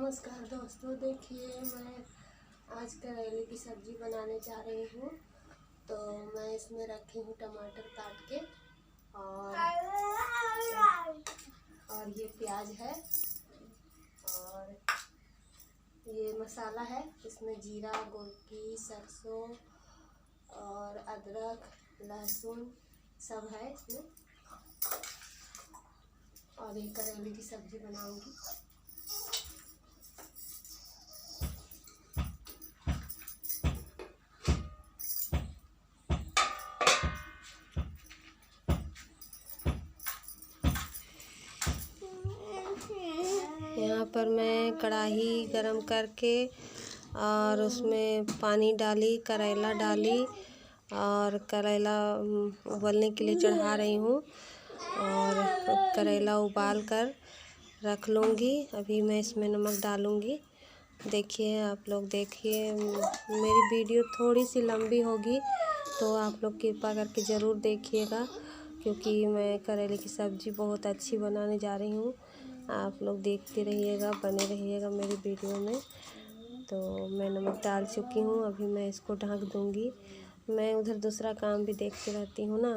नमस्कार दोस्तों, देखिए मैं आज करेले की सब्ज़ी बनाने जा रही हूँ। तो मैं इसमें रखी हूँ टमाटर काट के और ये प्याज है और ये मसाला है। इसमें जीरा, गोलकी, सरसों और अदरक, लहसुन सब है इसमें। और ये करेले की सब्ज़ी बनाऊंगी। यहाँ पर मैं कढ़ाई गरम करके और उसमें पानी डाली, करेला डाली और करेला उबलने के लिए चढ़ा रही हूँ। और करेला उबाल कर रख लूँगी। अभी मैं इसमें नमक डालूँगी। देखिए, आप लोग देखिए, मेरी वीडियो थोड़ी सी लंबी होगी तो आप लोग कृपा करके ज़रूर देखिएगा, क्योंकि मैं करेले की सब्ज़ी बहुत अच्छी बनाने जा रही हूँ। आप लोग देखते रहिएगा, बने रहिएगा मेरी वीडियो में। तो मैं नमक डाल चुकी हूँ। अभी मैं इसको ढक दूँगी। मैं उधर दूसरा काम भी देखती रहती हूँ ना,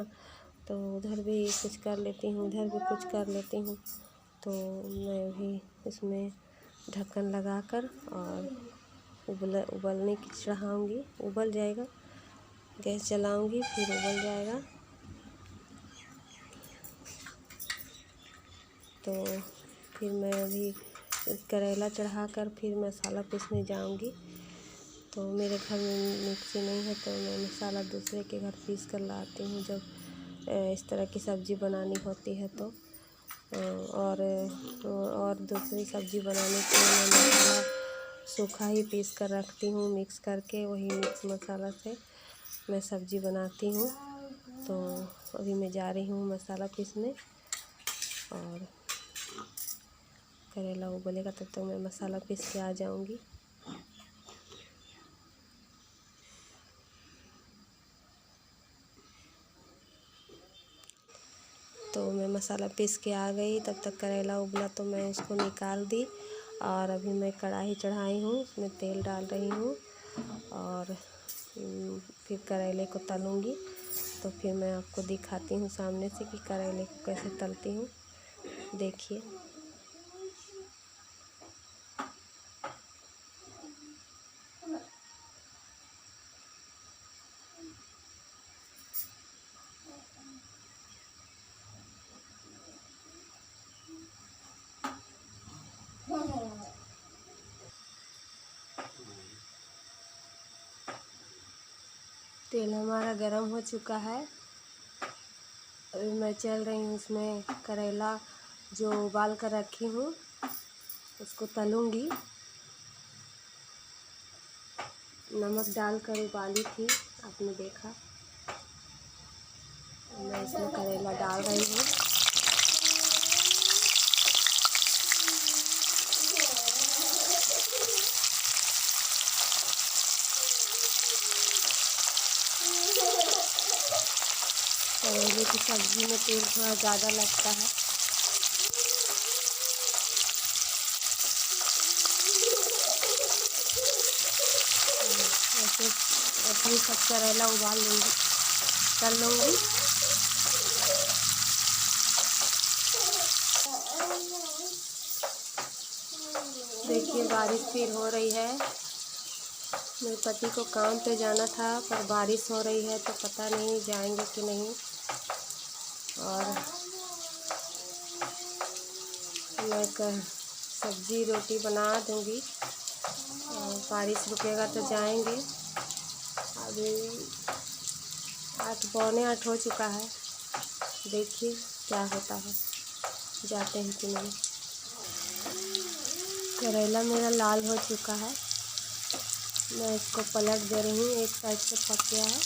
तो उधर भी कुछ कर लेती हूँ, इधर भी कुछ कर लेती हूँ। तो मैं अभी इसमें ढक्कन लगाकर और उबलने की चढ़ाऊँगी। उबल जाएगा, गैस जलाऊँगी, फिर उबल जाएगा तो फिर मैं अभी करेला चढ़ाकर फिर मसाला पीसने जाऊंगी। तो मेरे घर में मिक्सी नहीं है तो मैं मसाला दूसरे के घर पीस कर लाती हूँ जब इस तरह की सब्ज़ी बनानी होती है तो। और दूसरी सब्ज़ी बनाने के लिए मैं मसाला सूखा ही पीस कर रखती हूँ, मिक्स करके वही मिक्स मसाला से मैं सब्ज़ी बनाती हूँ। तो अभी मैं जा रही हूँ मसाला पीसने और करेला उबलेगा तब तक मैं मसाला पीस के आ जाऊंगी। तो मैं मसाला पीस के आ गई। तब तक करेला उबला तो मैं उसको निकाल दी और अभी मैं कढ़ाई चढ़ाई हूँ, उसमें तेल डाल रही हूँ और फिर करेले को तलूँगी। तो फिर मैं आपको दिखाती हूँ सामने से कि करेले को कैसे तलती हूँ। देखिए, तेल हमारा गरम हो चुका है। अभी मैं चल रही हूँ इसमें करेला जो उबाल कर रखी हूँ उसको तलूँगी। नमक डालकर उबाली थी, आपने देखा। मैं इसमें करेला डाल रही हूँ। करेले की सब्ज़ी में तेल थोड़ा ज़्यादा लगता है। ऐसे अपनी सब करेला उबाल लूँगी, तल लूँगी। देखिए, बारिश फिर हो रही है। मेरे पति को काम पे जाना था पर बारिश हो रही है तो पता नहीं जाएंगे कि नहीं। और मैं सब्ज़ी रोटी बना दूँगी और बारिश रुकेगा तो जाएंगे। अभी 8 पौने 8 हो चुका है। देखिए क्या होता है, जाते हैं कि नहीं। करेला मेरा लाल हो चुका है। मैं इसको पलट दे रही हूँ, एक साइड से पक गया है,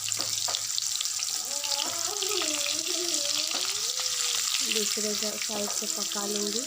दूसरे साइड से पका लूँगी।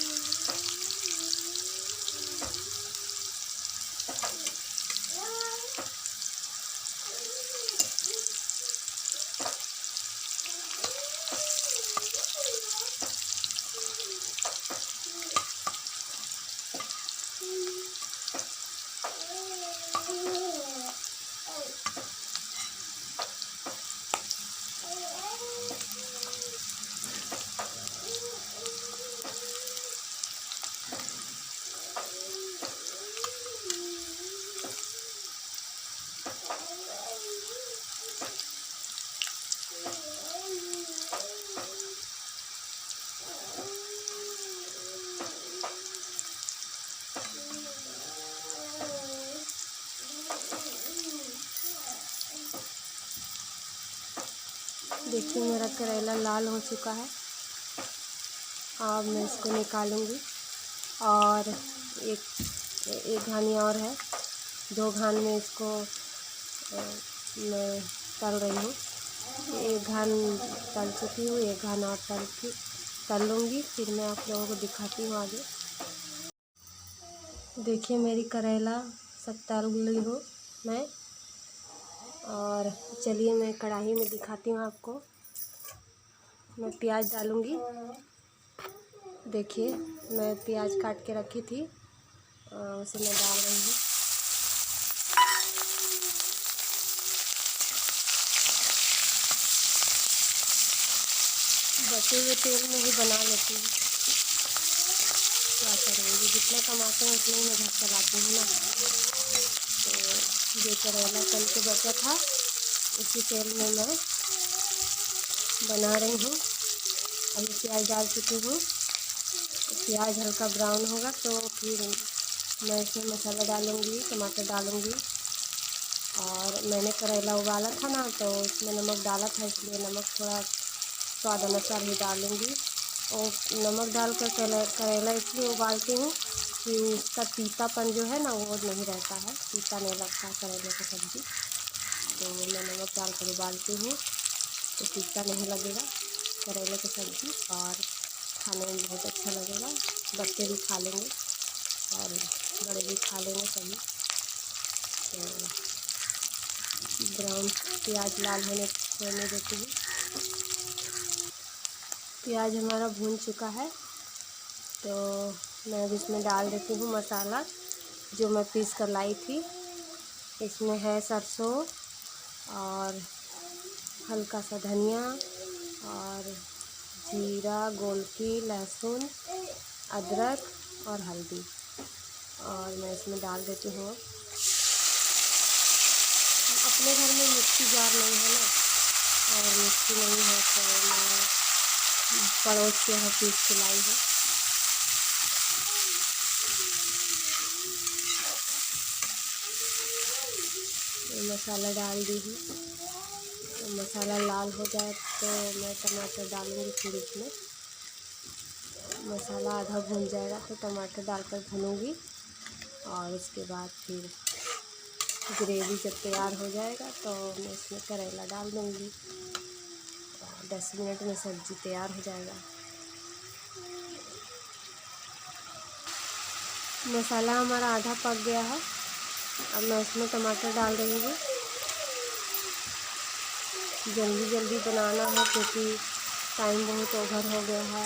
देखिए मेरा करेला लाल हो चुका है। अब मैं इसको निकालूंगी और एक घानी और है, 2 घान में इसको मैं तल रही हूँ। एक घान तल चुकी हूँ, एक घान और तल लूँगी, फिर मैं आप लोगों को दिखाती हूँ आगे। देखिए मेरी करेला सब तल ली हूँ मैं, और चलिए मैं कढ़ाई में दिखाती हूँ आपको। मैं प्याज डालूँगी। देखिए मैं प्याज काट के रखी थी, उसे मैं डाल रही हूँ। बचे हुए तेल में ही बना लेती हूँ, क्या करूँगी, जितना कमाते हैं उतना ही मैं घर चलाती हूँ ना। तो जो करेला तल के बचा था उसी तेल में मैं बना रही हूँ। अभी प्याज डाल चुकी हूँ। प्याज हल्का ब्राउन होगा तो फिर मैं इसमें मसाला डालूँगी, टमाटर डालूँगी। और मैंने करेला उबाला था ना, तो उसमें नमक डाला था, इसलिए नमक थोड़ा स्वाद अनुसार ही डालूँगी। और नमक डालकर करेला इसलिए उबालती हूँ कि उसका तीतापन जो है ना वो नहीं रहता है, तीता नहीं लगता करेले की सब्ज़ी। तो मैं नमक डालकर उबालती हूँ तो तीता नहीं लगेगा करेले की सब्ज़ी, और खाने में बहुत अच्छा लगेगा। बच्चे भी खा लेंगे और बड़े भी खा लेंगे सभी। तो ब्राउन प्याज लाल होने देती हूँ। प्याज हमारा भून चुका है, तो मैं अब इसमें डाल देती हूँ मसाला जो मैं पीस कर लाई थी। इसमें है सरसों और हल्का सा धनिया और जीरा, गोलकी, लहसुन, अदरक और हल्दी, और मैं इसमें डाल देती हूँ। अपने घर में मिक्सी जार नहीं है ना, और मिक्सी नहीं है तो मैं पड़ोस के यहाँ पीस के लाई हूँ। मसाला डाल दी हूँ। मसाला लाल हो जाए तो मैं टमाटर डालूँगी। फिर इसमें मसाला आधा भून जाएगा तो टमाटर डालकर भूनूँगी, और उसके बाद फिर ग्रेवी जब तैयार हो जाएगा तो मैं इसमें करेला डाल दूँगी। 10 मिनट में सब्ज़ी तैयार हो जाएगा। मसाला हमारा आधा पक गया है। अब मैं इसमें टमाटर डाल रही हूँ। जल्दी जल्दी बनाना है क्योंकि टाइम बहुत ओवर हो गया है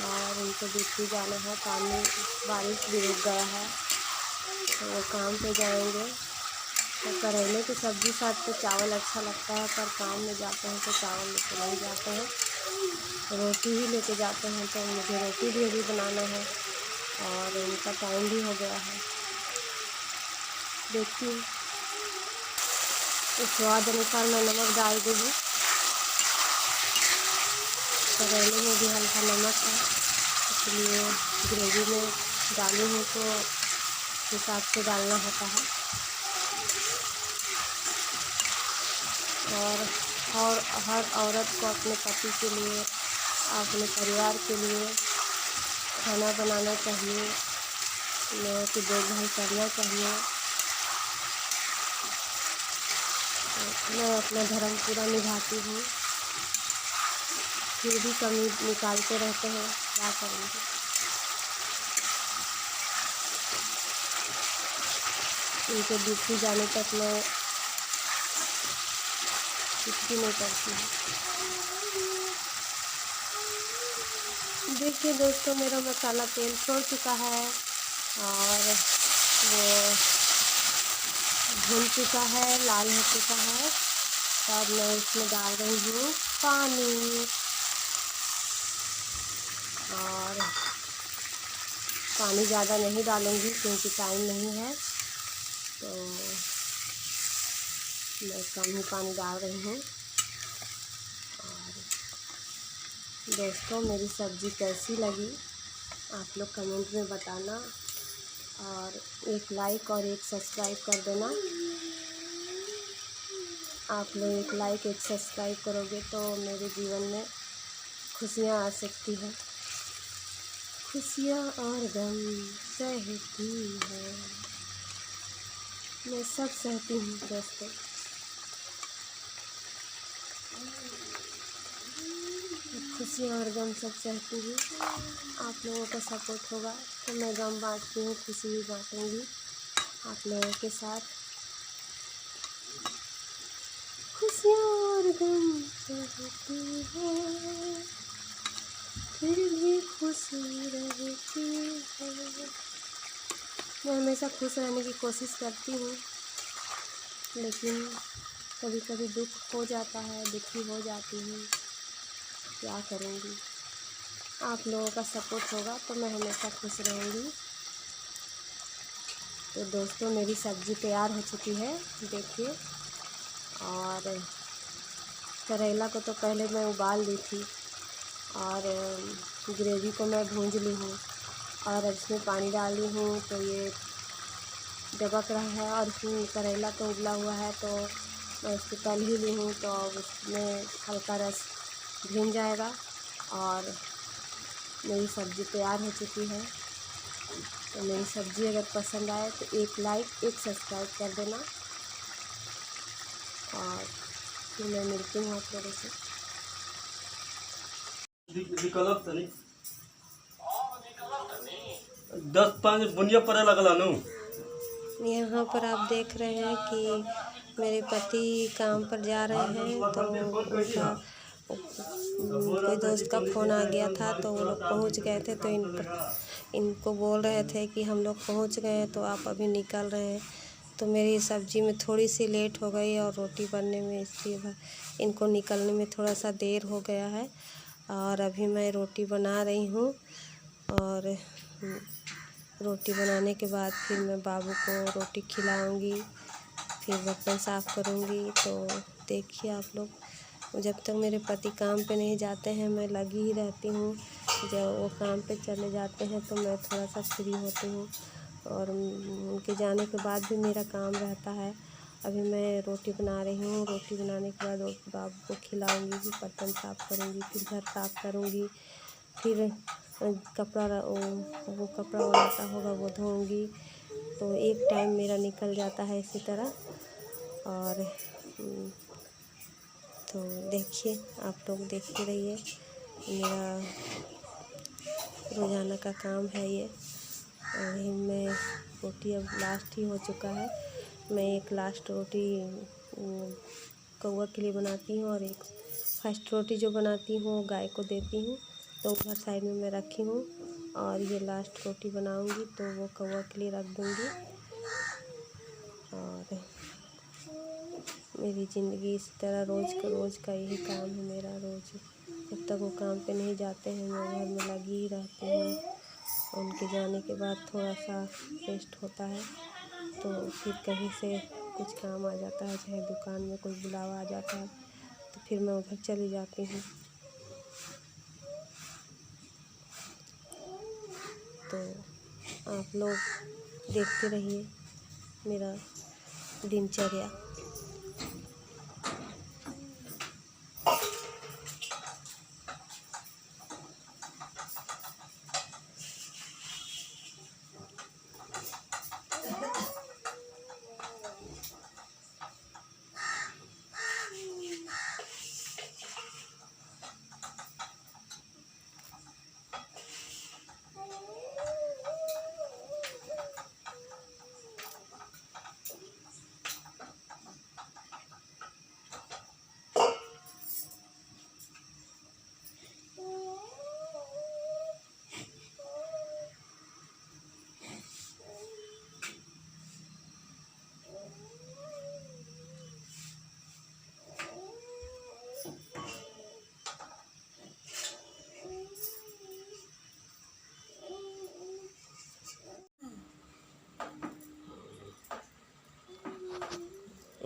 और उनको ड्यूटी जाना है। पानी बारिश भी रुक गया है तो वो काम पे जाएंगे। तो करेले की सब्ज़ी साथ तो चावल अच्छा लगता है, पर काम में जाते हैं तो चावल लेके नहीं जाते हैं, रोटी ही लेके जाते हैं। तो मुझे रोटी भी अभी बनाना है और उनका टाइम भी हो गया है। देखती हूँ, इस स्वाद अनुसार मैं नमक डाल दी हूँ। करेले में भी हल्का नमक है, इसलिए ग्रेवी में डाली हूँ तो हिसाब से डालना होता है। और हर औरत को अपने पति के लिए, अपने परिवार के लिए खाना बनाना चाहिए, लोगों की देखभाल करना चाहिए। तो मैं अपना धर्म पूरा निभाती हूँ, फिर भी कमी निकालते रहते हैं, क्या करेंगे। उनके ड्यूटी जाने तक मैं कुछ भी नहीं करती हूँ। देखिए दोस्तों, मेरा मसाला तेल छोड़ चुका है और वो भून चुका है, लाल हो चुका है। तब मैं इसमें डाल रही हूँ पानी, और पानी ज़्यादा नहीं डालूँगी क्योंकि टाइम नहीं है, तो मैं कम ही पानी डाल रही हूँ। और दोस्तों, मेरी सब्ज़ी कैसी लगी आप लोग कमेंट में बताना, और एक लाइक और एक सब्सक्राइब कर देना। आप लोग एक लाइक एक सब्सक्राइब करोगे तो मेरे जीवन में खुशियाँ आ सकती है। खुशियाँ और गम सहती है, मैं सब सहती हूँ दोस्तों। खुशियाँ और गम सब सहती हूँ। आप लोगों का सपोर्ट होगा तो मैं गम बांटती हूँ, खुशी भी बांटूँगी आप लोगों के साथ। खुशियाँ और गम सहती है, फिर भी खुशी रहती है। मैं हमेशा खुश रहने की कोशिश करती हूँ, लेकिन कभी कभी दुख हो जाता है, दुखी हो जाती हूँ, क्या करूँगी। आप लोगों का सपोर्ट होगा तो मैं हमेशा खुश रहूँगी। तो दोस्तों मेरी सब्ज़ी तैयार हो चुकी है, देखिए। और करेला को तो पहले मैं उबाल ली थी और ग्रेवी को मैं भूंज ली हूँ और अब इसमें पानी डाल दी हूँ तो ये दबक रहा है। और करेला तो उबला हुआ है तो मैं उसको तल ही ली हूँ, तो अब उसमें हल्का रस भीन जाएगा और मेरी सब्ज़ी तैयार हो चुकी है। तो मेरी सब्ज़ी अगर पसंद आए तो एक लाइक एक सब्सक्राइब कर देना और फिर मैं मिलती हूँ आप लोगों से। दस पाँच बुनिया पड़े लगला नु। यहाँ पर आप देख रहे हैं कि मेरे पति काम पर जा रहे हैं, तो उनका कोई दोस्त का फ़ोन आ गया था तो वो लोग पहुँच गए थे। तो इनको बोल रहे थे कि हम लोग पहुँच गए हैं तो आप अभी निकल रहे हैं। तो मेरी सब्ज़ी में थोड़ी सी लेट हो गई और रोटी बनने में, इसलिए इनको निकलने में थोड़ा सा देर हो गया है। और अभी मैं रोटी बना रही हूँ और रोटी बनाने के बाद फिर मैं बाबू को रोटी खिलाऊंगी, फिर बर्तन साफ़ करूंगी। तो देखिए आप लोग, जब तक मेरे पति काम पे नहीं जाते हैं मैं लगी ही रहती हूँ। जब वो काम पे चले जाते हैं तो मैं थोड़ा सा फ्री होती हूँ और उनके जाने के बाद भी मेरा काम रहता है। अभी मैं रोटी बना रही हूँ, रोटी बनाने के बाद बाबू को खिलाऊंगी, फिर बर्तन साफ़ करूँगी, फिर घर साफ़ करूँगी, फिर कपड़ा वो कपड़ा उड़ाता होगा वो धोऊंगी। तो एक टाइम मेरा निकल जाता है इसी तरह। और तो देखिए आप लोग देखते रहिए, मेरा रोज़ाना का काम है ये। और मैं रोटी अब लास्ट ही हो चुका है। मैं एक लास्ट रोटी कौवा के लिए बनाती हूँ और एक फर्स्ट रोटी जो बनाती हूँ वो गाय को देती हूँ। तो उधर साइड में मैं रखी हूँ और ये लास्ट रोटी बनाऊँगी तो वो कौवा के लिए रख दूँगी। और मेरी ज़िंदगी इसी तरह रोज़ का यही काम है मेरा। रोज़ जब तक वो काम पे नहीं जाते हैं मैं घर में लगी ही रहती हूँ। उनके जाने के बाद थोड़ा सा रेस्ट होता है तो फिर कहीं से कुछ काम आ जाता है, चाहे दुकान में कोई बुलावा आ जाता है तो फिर मैं उधर चली जाती हूँ। तो आप लोग देखते रहिए मेरा दिनचर्या।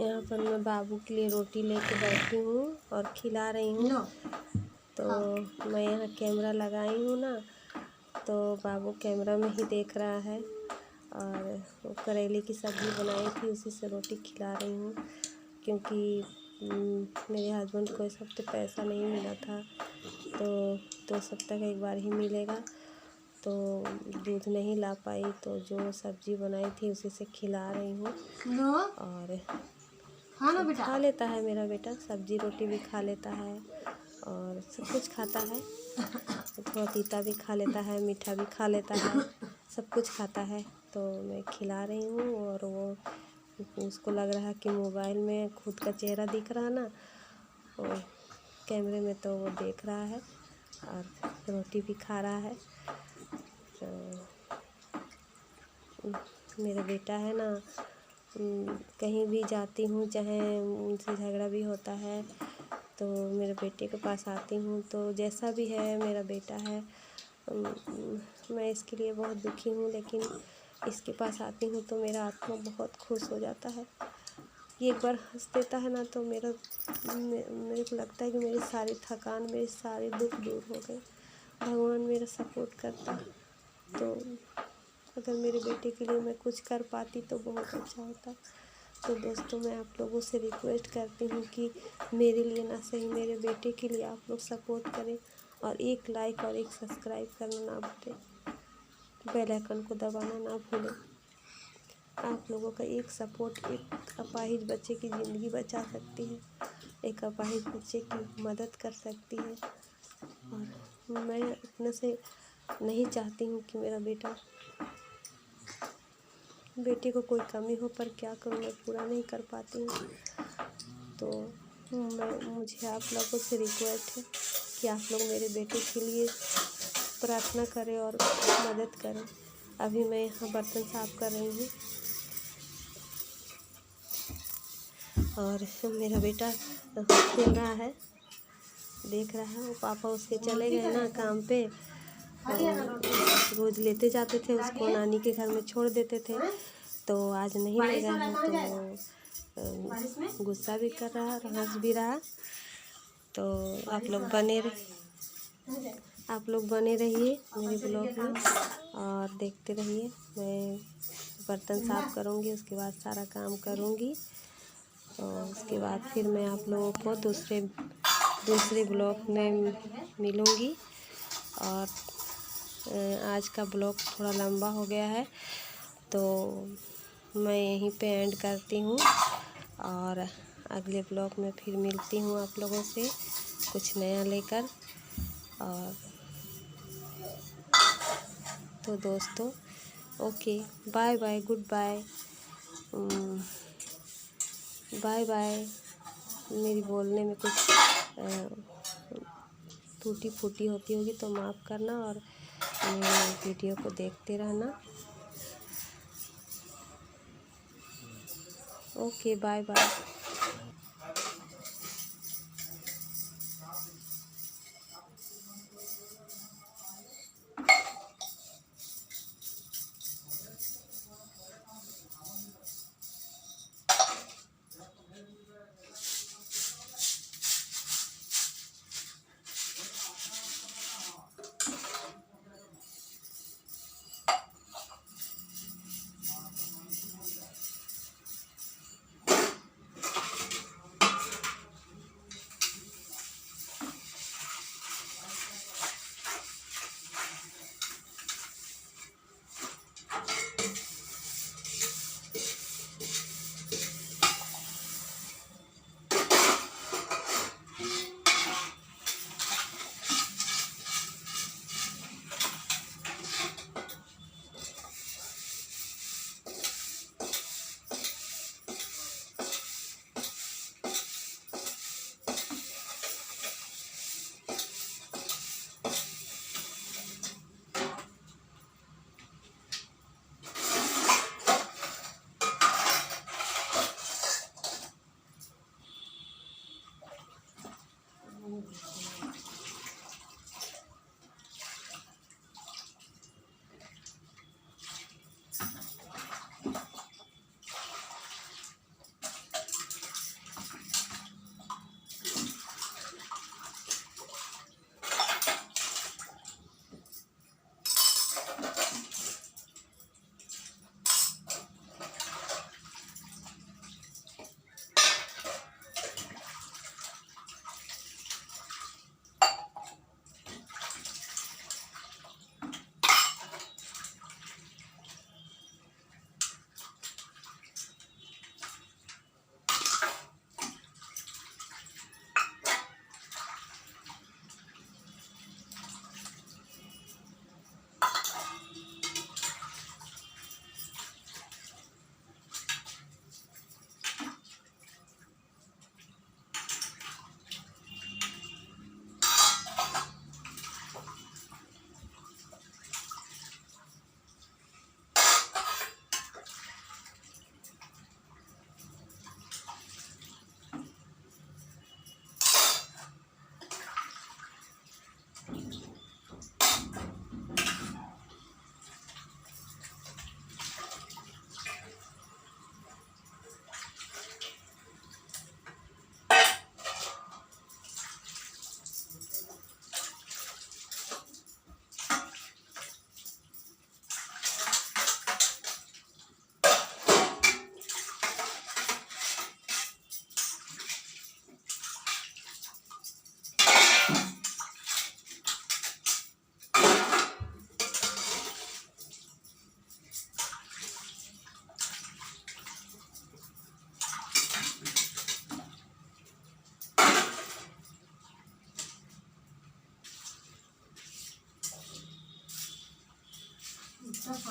यहाँ पर मैं बाबू के लिए रोटी लेके बैठी हूँ और खिला रही हूँ। तो मैं यहाँ कैमरा लगाई हूँ ना, तो बाबू कैमरा में ही देख रहा है। और वो करेले की सब्ज़ी बनाई थी उसी से रोटी खिला रही हूँ, क्योंकि मेरे हस्बैंड को इस हफ्ते पैसा नहीं मिला था, तो 2 सप्ताह का एक बार ही मिलेगा। तो दूध नहीं ला पाई, तो जो सब्जी बनाई थी उसी से खिला रही हूँ। और खा लेता है मेरा बेटा, सब्जी रोटी भी खा लेता है और सब कुछ खाता है। थोड़ा तीता भी खा लेता है, मीठा भी खा लेता है, सब कुछ खाता है। तो मैं खिला रही हूँ और वो उसको लग रहा है कि मोबाइल में खुद का चेहरा दिख रहा ना, और कैमरे में तो वो देख रहा है और रोटी भी खा रहा है। तो मेरा बेटा है ना, कहीं भी जाती हूँ, चाहे उनसे झगड़ा भी होता है तो मेरे बेटे के पास आती हूँ, तो जैसा भी है मेरा बेटा है। मैं इसके लिए बहुत दुखी हूँ, लेकिन इसके पास आती हूँ तो मेरा आत्मा बहुत खुश हो जाता है। ये एक बार हंस देता है ना, तो मेरे को लगता है कि मेरी सारी थकान, मेरे सारे दुख दूर हो गए। भगवान मेरा सपोर्ट करता, तो अगर मेरे बेटे के लिए मैं कुछ कर पाती तो बहुत अच्छा होता। तो दोस्तों, मैं आप लोगों से रिक्वेस्ट करती हूँ कि मेरे लिए ना सही, मेरे बेटे के लिए आप लोग सपोर्ट करें और एक लाइक और एक सब्सक्राइब करना ना भूलें, बेल आइकन को दबाना ना भूलें। आप लोगों का एक सपोर्ट एक अपाहिज बच्चे की ज़िंदगी बचा सकती है, एक अपाहिज बच्चे की मदद कर सकती है। और मैं अपने से नहीं चाहती हूँ कि मेरा बेटे को कोई कमी हो, पर क्या करूँ, मैं पूरा नहीं कर पाती हूँ। तो मुझे आप लोगों से रिक्वेस्ट है कि आप लोग मेरे बेटे के लिए प्रार्थना करें और मदद करें। अभी मैं यहाँ बर्तन साफ़ कर रही हूँ और मेरा बेटा खेल रहा है, देख रहा है। वो पापा उसके चले गए ना काम पे, रोज़ लेते जाते थे उसको, नानी के घर में छोड़ देते थे, तो आज नहीं ले गए हैं, तो गुस्सा भी कर रहा और हंस भी रहा। तो आप लोग बने रहिए मेरे ब्लॉग में और देखते रहिए। मैं बर्तन साफ़ करूँगी, उसके बाद सारा काम करूँगी और उसके बाद फिर मैं आप लोगों को दूसरे ब्लॉग में मिलूँगी। और आज का ब्लॉग थोड़ा लंबा हो गया है, तो मैं यहीं पे एंड करती हूँ और अगले ब्लॉग में फिर मिलती हूँ आप लोगों से कुछ नया लेकर। और तो दोस्तों, okay, bye bye, goodbye, bye bye. मेरी बोलने में कुछ टूटी फूटी होती होगी तो माफ़ करना और मेरे वीडियो को देखते रहना। Okay, bye bye.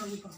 आलू का